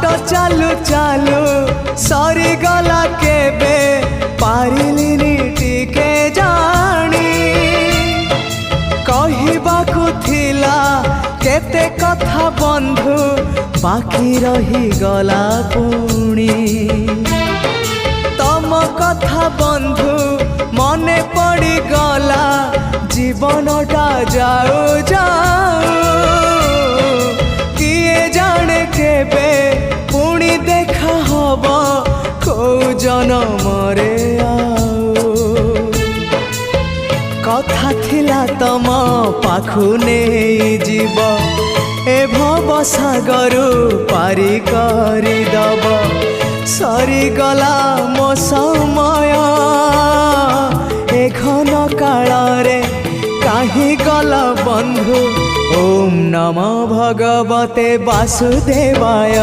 बाट चालू चालू सरीगला केबे पारिलिनी टिके जानी कहिबाकु थिला केते कथा बंधु बाकी रही गला पुणी तम कथा बंधु मने पड़ी गला जीवनटा जाऊ जाऊ किए जाने केबे पुणी देखा हब को जनमरे कथा थिला तम पाखु नहीं जीव ए भव सागरु पारी करी दब सरीगला मो समय ए घन काल रे काहे गला बंधु। ओम नमो भगवते वासुदेवाय।